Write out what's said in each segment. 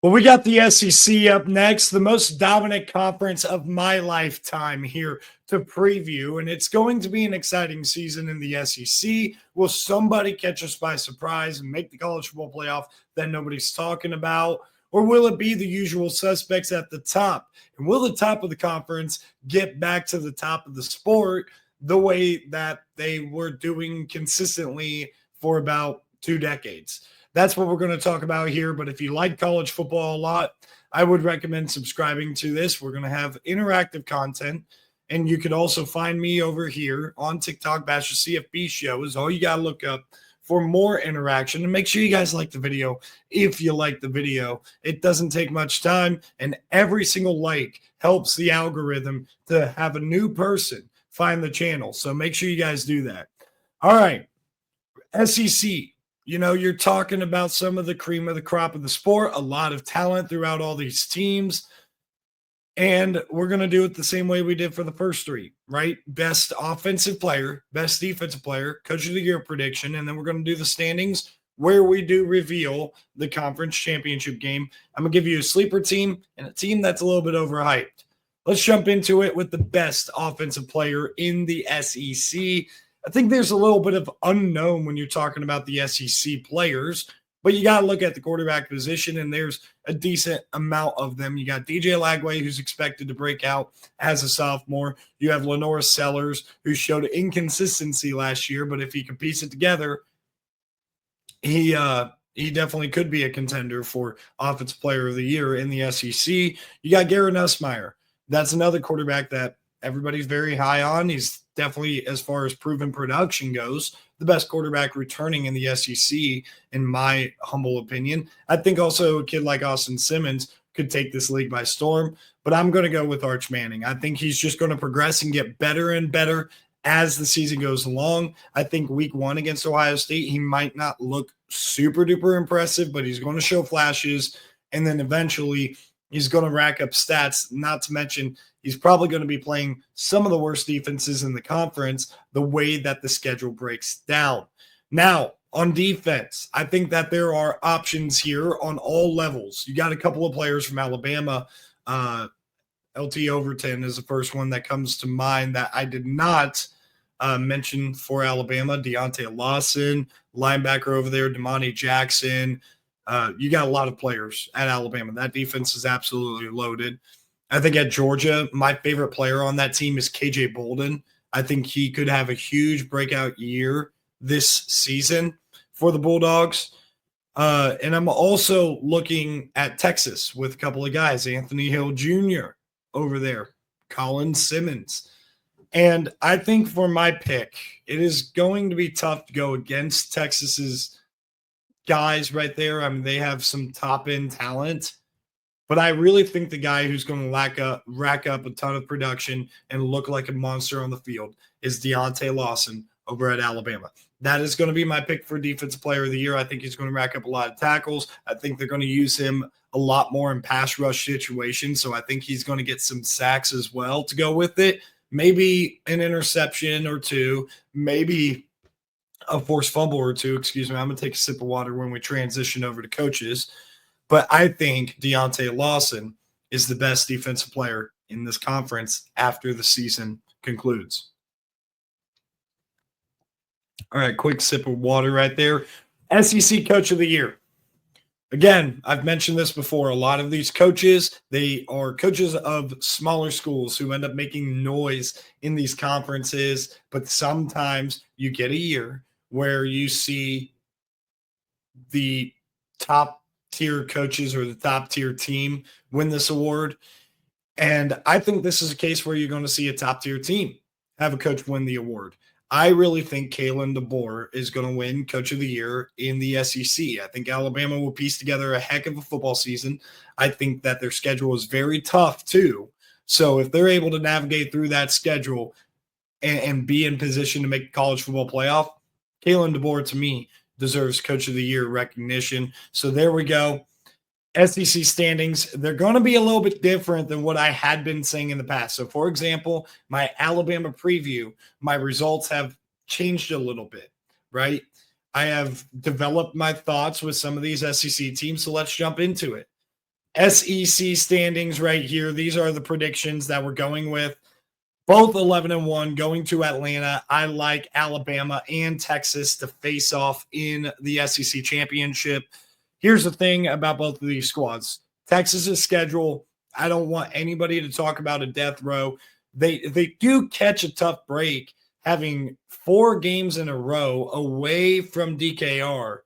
Well, we got the SEC up next, the most dominant conference of my lifetime here to preview. And it's going to be an exciting season in the SEC. Will somebody catch us by surprise and make the college football playoff that nobody's talking about? Or will it be the usual suspects at the top? And will the top of the conference get back to the top of the sport the way that they were doing consistently for about 2 decades? That's what we're going to talk about here. But if you like college football a lot, I would recommend subscribing to this. We're going to have interactive content. And you could also find me over here on TikTok, Basher CFB Show is all you got to look up for more interaction. And make sure you guys like the video if you like the video. It doesn't take much time. And every single like helps the algorithm to have a new person find the channel. So make sure you guys do that. All right. SEC. You know, you're talking about some of the cream of the crop of the sport, a lot of talent throughout all these teams. And we're going to do it the same way we did for the first three, right? Best offensive player, best defensive player, coach of the year prediction. And then we're going to do the standings where we do reveal the conference championship game. I'm going to give you a sleeper team and a team that's a little bit overhyped. Let's jump into it with the best offensive player in the SEC. I think there's a little bit of unknown when you're talking about the SEC players, but you got to look at the quarterback position, and there's a decent amount of them. You got DJ Lagway, who's expected to break out as a sophomore. You have Lenora Sellers, who showed inconsistency last year, but if he can piece it together, he definitely could be a contender for Offensive Player of the Year in the SEC. You got Garrett Nussmeier. That's another quarterback that everybody's very high on. He's definitely, as far as proven production goes, the best quarterback returning in the SEC, in my humble opinion. I think also a kid like Austin Simmons could take this league by storm, but I'm going to go with Arch Manning. I think he's just going to progress and get better and better as the season goes along. I think week 1 against Ohio State, he might not look super duper impressive, but he's going to show flashes. And then eventually he's going to rack up stats, not to mention he's probably going to be playing some of the worst defenses in the conference the way that the schedule breaks down. Now, on defense, I think that there are options here on all levels. You got a couple of players from Alabama. LT Overton is the first one that comes to mind that I did not mention for Alabama. Deontay Lawson, linebacker over there, Damani Jackson. You got a lot of players at Alabama. That defense is absolutely loaded. I think at Georgia, my favorite player on that team is KJ Bolden. I think he could have a huge breakout year this season for the Bulldogs. And I'm also looking at Texas with a couple of guys, Anthony Hill Jr. over there, Colin Simmons. And I think for my pick, it is going to be tough to go against Texas's guys right there. I mean, they have some top-end talent. But I really think the guy who's going to rack up a ton of production and look like a monster on the field is Deontay Lawson over at Alabama. That is going to be my pick for Defensive Player of the Year. I think he's going to rack up a lot of tackles. I think they're going to use him a lot more in pass rush situations. So I think he's going to get some sacks as well to go with it. Maybe an interception or two, maybe a forced fumble or two. Excuse me. I'm going to take a sip of water when we transition over to coaches. But I think Deontay Lawson is the best defensive player in this conference after the season concludes. All right, quick sip of water right there. SEC Coach of the Year. Again, I've mentioned this before. A lot of these coaches, they are coaches of smaller schools who end up making noise in these conferences. But sometimes you get a year where you see the top tier coaches or the top tier team win this award. And I think this is a case where you're going to see a top tier team have a coach win the award. I really think Kalen DeBoer is going to win Coach of the Year in the SEC. I think Alabama will piece together a heck of a football season. I think that their schedule is very tough too. So if they're able to navigate through that schedule and be in position to make the college football playoff, Kalen DeBoer, to me, deserves Coach of the Year recognition. So there we go. SEC standings, they're going to be a little bit different than what I had been saying in the past. So, for example, my Alabama preview, my results have changed a little bit, right? I have developed my thoughts with some of these SEC teams, so let's jump into it. SEC standings right here. These are the predictions that we're going with. Both 11-1 going to Atlanta. I like Alabama and Texas to face off in the SEC championship. Here's the thing about both of these squads. Texas's schedule, I don't want anybody to talk about a death row. They do catch a tough break having 4 games in a row away from DKR.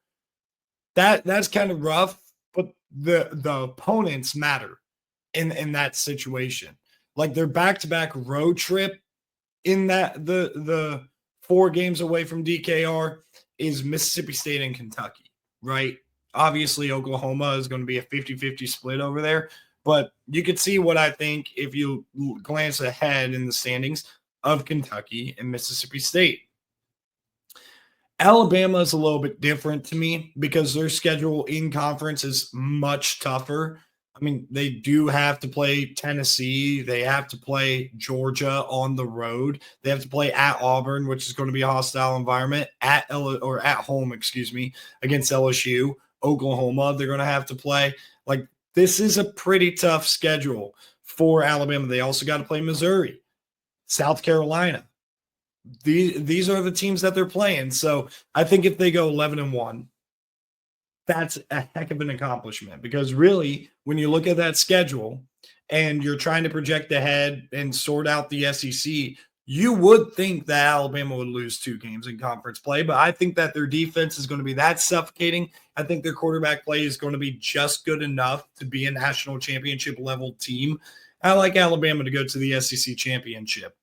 That's kind of rough, but the opponents matter in that situation. Like their back-to-back road trip in that the 4 games away from DKR is Mississippi State and Kentucky, right? Obviously, Oklahoma is going to be a 50-50 split over there, but you could see what I think if you glance ahead in the standings of Kentucky and Mississippi State. Alabama is a little bit different to me because their schedule in conference is much tougher. I mean, they do have to play Tennessee. They have to play Georgia on the road. They have to play at Auburn, which is going to be a hostile environment, at home, against LSU. Oklahoma, they're going to have to play. Like, this is a pretty tough schedule for Alabama. They also got to play Missouri, South Carolina. These are the teams that they're playing. So I think if they go 11-1, that's a heck of an accomplishment because really, when you look at that schedule and you're trying to project ahead and sort out the SEC, you would think that Alabama would lose 2 games in conference play, but I think that their defense is going to be that suffocating. I think their quarterback play is going to be just good enough to be a national championship level team. I like Alabama to go to the SEC championship.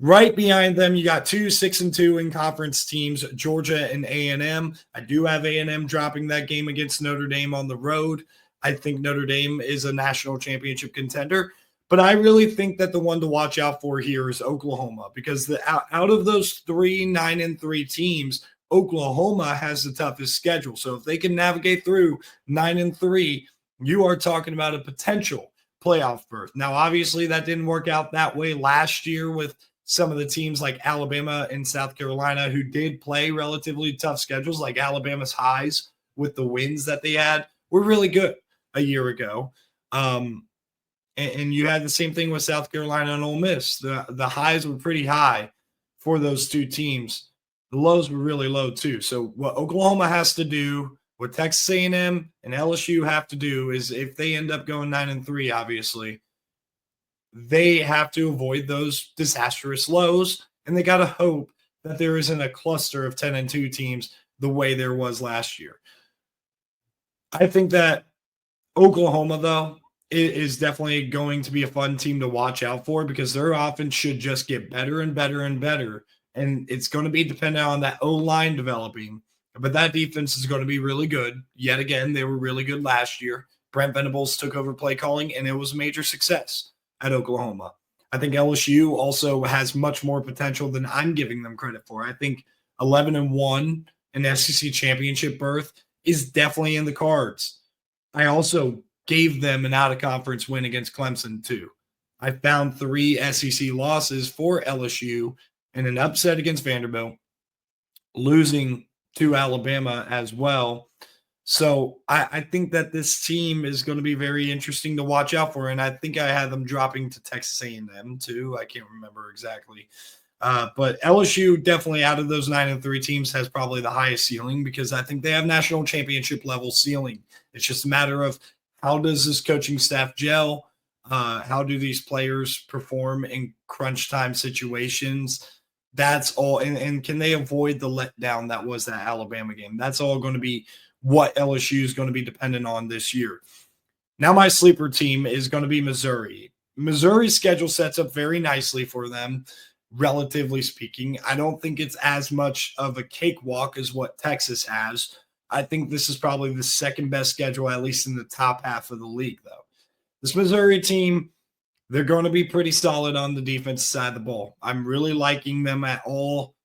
Right behind them, you got 2 6-2 in conference teams, Georgia and A&M. I do have A&M dropping that game against Notre Dame on the road. I think Notre Dame is a national championship contender, but I really think that the one to watch out for here is Oklahoma because out of those 3 9-3 teams, Oklahoma has the toughest schedule. So if they can navigate through 9-3, you are talking about a potential playoff berth. Now, obviously, that didn't work out that way last year with some of the teams like Alabama and South Carolina who did play relatively tough schedules, like Alabama's highs with the wins that they had were really good a year ago. And you had the same thing with South Carolina and Ole Miss. The highs were pretty high for those 2 teams. The lows were really low too. So what Oklahoma has to do, what Texas A&M and LSU have to do is if they end up going 9-3, obviously, they have to avoid those disastrous lows, and they got to hope that there isn't a cluster of 10-2 teams the way there was last year. I think that Oklahoma, though, is definitely going to be a fun team to watch out for because their offense should just get better and better and better, and it's going to be dependent on that O-line developing, but that defense is going to be really good. Yet again, they were really good last year. Brent Venables took over play calling, and it was a major success at Oklahoma. I think LSU also has much more potential than I'm giving them credit for. I think 11-1, an SEC championship berth, is definitely in the cards. I also gave them an out-of-conference win against Clemson, too. I found 3 SEC losses for LSU and an upset against Vanderbilt, losing to Alabama as well. So I think that this team is going to be very interesting to watch out for, and I think I had them dropping to Texas A&M too. I can't remember exactly, but LSU definitely out of those 9-3 teams has probably the highest ceiling because I think they have national championship level ceiling. It's just a matter of how does this coaching staff gel? How do these players perform in crunch time situations? That's all, and can they avoid the letdown that was that Alabama game? That's all going to be what LSU is going to be dependent on this year. Now my sleeper team is going to be Missouri. Missouri's schedule sets up very nicely for them, relatively speaking. I don't think it's as much of a cakewalk as what Texas has. I think this is probably the second best schedule, at least in the top half of the league, though. This Missouri team, they're going to be pretty solid on the defense side of the ball. I'm really liking them at all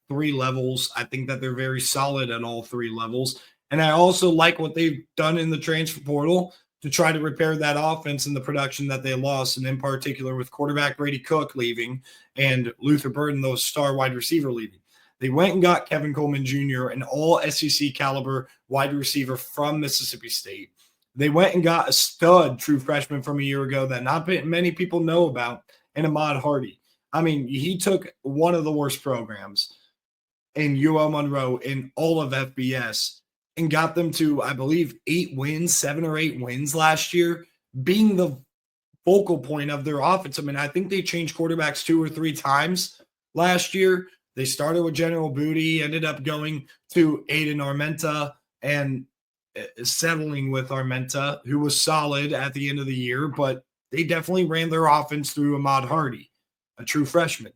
3 levels. I think that they're very solid at all 3 levels. And I also like what they've done in the transfer portal to try to repair that offense and the production that they lost, and in particular with quarterback Brady Cook leaving and Luther Burden, those star wide receiver, leaving. They went and got Kevin Coleman Jr., an all SEC caliber wide receiver from Mississippi State. They went and got a stud true freshman from a year ago that not many people know about, and Ahmad Hardy. I mean, he took one of the worst programs in UL Monroe in all of FBS and got them to, I believe, 8 wins, 7 or 8 wins last year, being the focal point of their offense. I mean, I think they changed quarterbacks 2 or 3 times last year. They started with General Booty, ended up going to Aiden Armenta and settling with Armenta, who was solid at the end of the year, but they definitely ran their offense through Ahmad Hardy, a true freshman.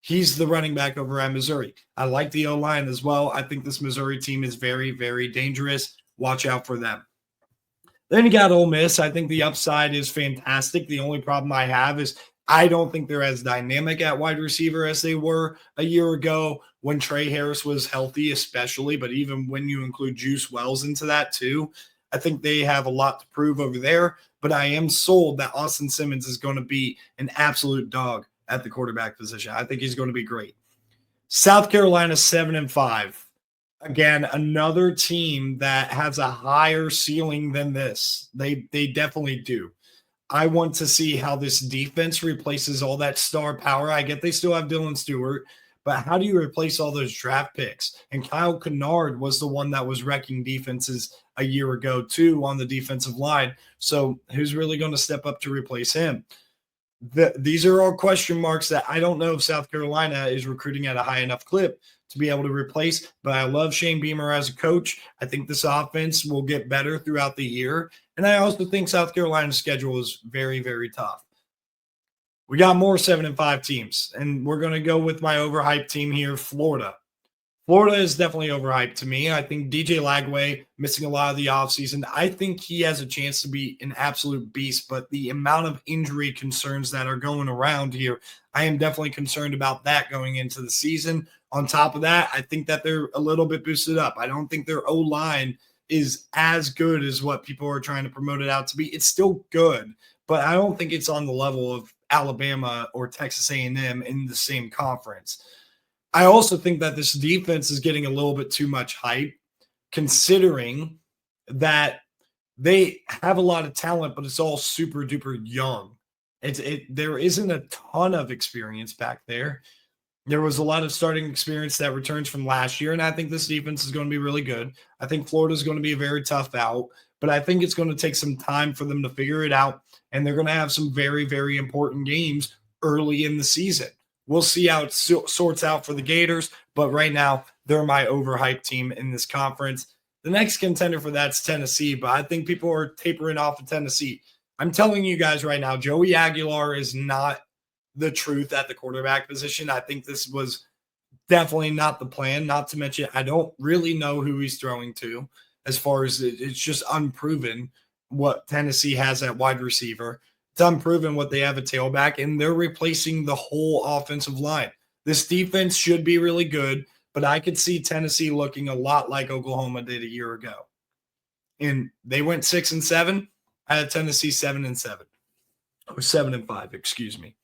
He's the running back over at Missouri. I like the O-line as well. I think this Missouri team is very, very dangerous. Watch out for them. Then you got Ole Miss. I think the upside is fantastic. The only problem I have is I don't think they're as dynamic at wide receiver as they were a year ago when Trey Harris was healthy, especially. But even when you include Juice Wells into that too, I think they have a lot to prove over there. But I am sold that Austin Simmons is going to be an absolute dog at the quarterback position. I think he's going to be great. South Carolina 7-5. Again, another team that has a higher ceiling than this. They definitely do. I want to see how this defense replaces all that star power. I get they still have Dylan Stewart, but how do you replace all those draft picks? And Kyle Kennard was the one that was wrecking defenses a year ago, too, on the defensive line. So who's really going to step up to replace him? These are all question marks that I don't know if South Carolina is recruiting at a high enough clip to be able to replace. But I love Shane Beamer as a coach. I think this offense will get better throughout the year. And I also think South Carolina's schedule is very, very tough. We got more 7-5 teams, and we're going to go with my overhyped team here, Florida. Florida is definitely overhyped to me. I think DJ Lagway missing a lot of the offseason. I think he has a chance to be an absolute beast, but the amount of injury concerns that are going around here, I am definitely concerned about that going into the season. On top of that, I think that they're a little bit boosted up. I don't think their O-line is as good as what people are trying to promote it out to be. It's still good, but I don't think it's on the level of Alabama or Texas A&M in the same conference. I also think that this defense is getting a little bit too much hype, considering that they have a lot of talent, but it's all super duper young. There isn't a ton of experience back there. There was a lot of starting experience that returns from last year, and I think this defense is going to be really good. I think Florida is going to be a very tough out, but I think it's going to take some time for them to figure it out, and they're going to have some very, very important games early in the season. We'll see how it sorts out for the Gators, but right now they're my overhyped team in this conference. The next contender for that's Tennessee, but I think people are tapering off of Tennessee. I'm telling you guys right now, Joey Aguilar is not the truth at the quarterback position. I think this was definitely not the plan, not to mention I don't really know who he's throwing to as far as it's just unproven what Tennessee has at wide receiver. It's unproven what they have at tailback, and they're replacing the whole offensive line. This defense should be really good, but I could see Tennessee looking a lot like Oklahoma did a year ago. And they went 6-7. I had Tennessee 7-7. Or 7-5, excuse me.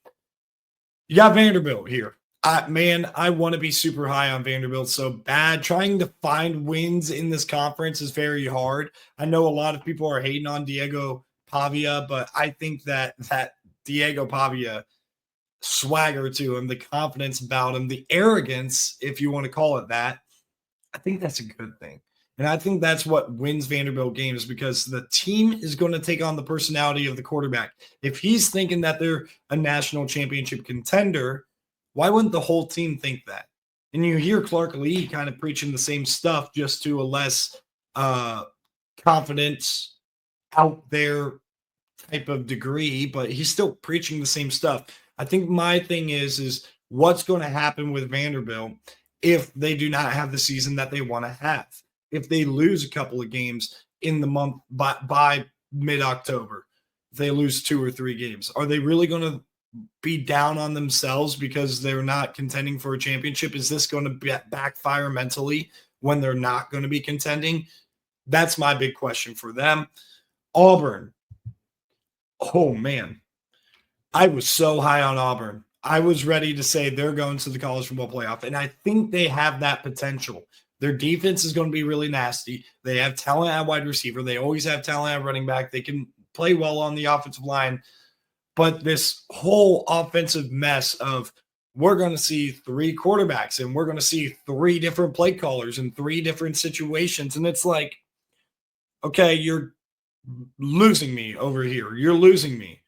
You got Vanderbilt here. I want to be super high on Vanderbilt so bad. Trying to find wins in this conference is very hard. I know a lot of people are hating on Diego Pavia, but I think that Diego Pavia swagger to him, the confidence about him, the arrogance, if you want to call it that, I think that's a good thing. And I think that's what wins Vanderbilt games because the team is going to take on the personality of the quarterback. If he's thinking that they're a national championship contender, why wouldn't the whole team think that? And you hear Clark Lee kind of preaching the same stuff just to a less confidence out there type of degree, but he's still preaching the same stuff. I think my thing is what's going to happen with Vanderbilt if they do not have the season that they want to have. If they lose a couple of games in the month by mid-October, if they lose 2 or 3 games, are they really going to be down on themselves because they're not contending for a championship? Is this going to backfire mentally when they're not going to be contending? That's my big question for them. Auburn. Oh, man. I was so high on Auburn. I was ready to say they're going to the college football playoff, and I think they have that potential. Their defense is going to be really nasty. They have talent at wide receiver. They always have talent at running back. They can play well on the offensive line. But this whole offensive mess of we're going to see 3 quarterbacks and we're going to see 3 different play callers in 3 different situations. And it's like, okay, you're losing me over here. You're losing me.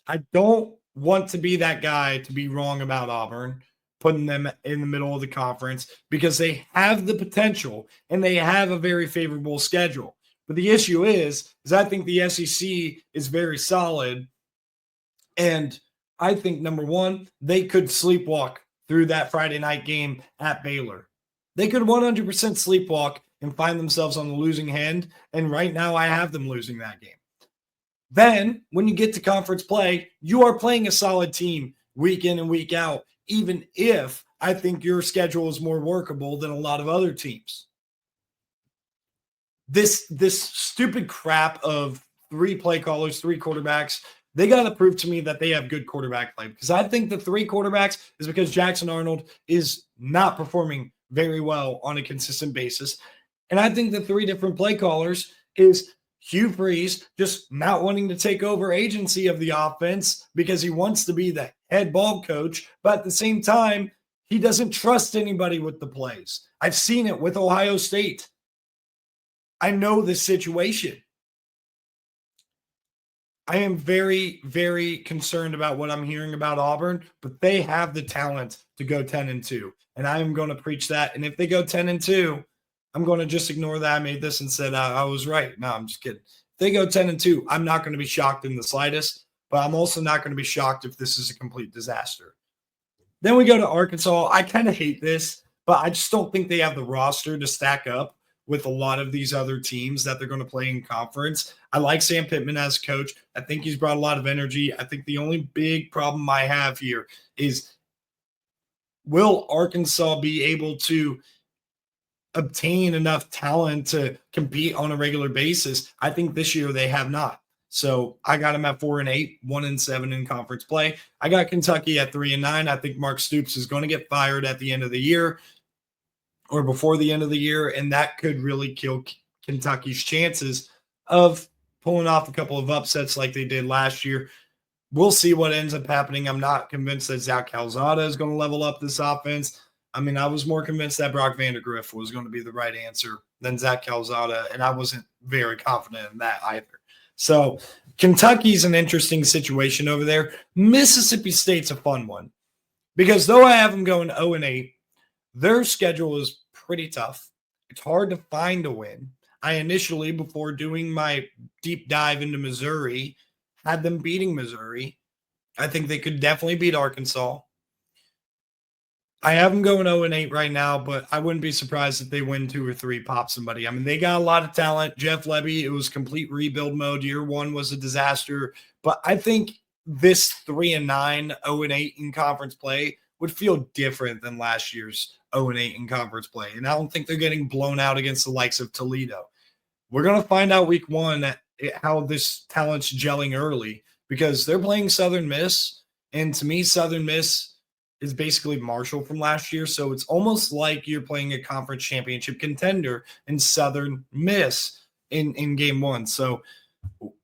I don't want to be that guy to be wrong about Auburn, putting them in the middle of the conference, because they have the potential and they have a very favorable schedule. But the issue is I think the SEC is very solid. And I think, number one, they could sleepwalk through that Friday night game at Baylor. They could 100% sleepwalk and find themselves on the losing end. And right now I have them losing that game. Then when you get to conference play, you are playing a solid team week in and week out, even if I think your schedule is more workable than a lot of other teams. This stupid crap of 3 play callers, 3 quarterbacks, they got to prove to me that they have good quarterback play, because I think the 3 quarterbacks is because Jackson Arnold is not performing very well on a consistent basis. And I think the 3 different play callers is Hugh Freeze just not wanting to take over agency of the offense because he wants to be the head ball coach, but at the same time, he doesn't trust anybody with the plays. I've seen it with Ohio State. I know this situation. I am very, very concerned about what I'm hearing about Auburn, but they have the talent to go 10-2. And I am going to preach that. And if they go 10-2, I'm going to just ignore that I made this and said I was right. No, I'm just kidding. If they go 10-2, I'm not going to be shocked in the slightest, but I'm also not going to be shocked if this is a complete disaster. Then we go to Arkansas. I kind of hate this, but I just don't think they have the roster to stack up with a lot of these other teams that they're going to play in conference. I like Sam Pittman as coach. I think he's brought a lot of energy. I think the only big problem I have here is, will Arkansas be able to obtain enough talent to compete on a regular basis? I think this year they have not. So I got them at 4-8, 1-7 in conference play. I got Kentucky at 3-9. I think Mark Stoops is going to get fired at the end of the year or before the end of the year, and that could really kill Kentucky's chances of pulling off a couple of upsets like they did last year. We'll see what ends up happening. I'm not convinced that Zach Calzada is going to level up this offense. I mean, I was more convinced that Brock Vandagriff was going to be the right answer than Zach Calzada, and I wasn't very confident in that either. So Kentucky's an interesting situation over there. Mississippi State's a fun one, because though I have them going 0-8, their schedule is pretty tough. It's hard to find a win. I initially, before doing my deep dive into Missouri, had them beating Missouri. I think they could definitely beat Arkansas. I have them going 0-8 right now, but I wouldn't be surprised if they win 2 or 3, pop somebody. I mean, they got a lot of talent. Jeff Lebby, it was complete rebuild mode. Year 1 was a disaster. But I think this 3-9, 0-8 in conference play would feel different than last year's 0-8 in conference play. And I don't think they're getting blown out against the likes of Toledo. We're going to find out week 1 how this talent's gelling early, because they're playing Southern Miss. And to me, Southern Miss is basically Marshall from last year. So it's almost like you're playing a conference championship contender in Southern Miss in game 1. So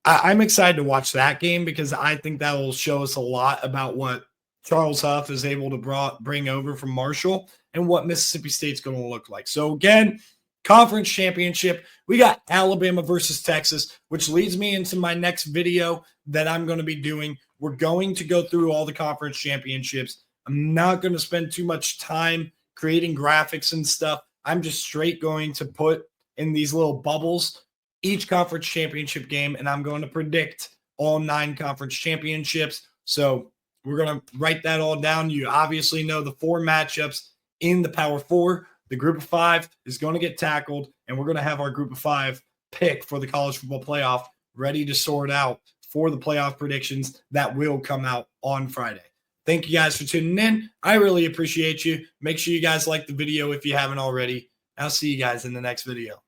I'm excited to watch that game, because I think that will show us a lot about what Charles Huff is able to bring over from Marshall and what Mississippi State's going to look like. So again, conference championship, we got Alabama versus Texas, which leads me into my next video that I'm going to be doing. We're going to go through all the conference championships. I'm not going to spend too much time creating graphics and stuff. I'm just straight going to put in these little bubbles each conference championship game, and I'm going to predict all 9 conference championships. So we're going to write that all down. You obviously know the 4 matchups in the Power 4. The group of 5 is going to get tackled, and we're going to have our group of 5 pick for the college football playoff ready to sort out for the playoff predictions that will come out on Friday. Thank you guys for tuning in. I really appreciate you. Make sure you guys like the video if you haven't already. I'll see you guys in the next video.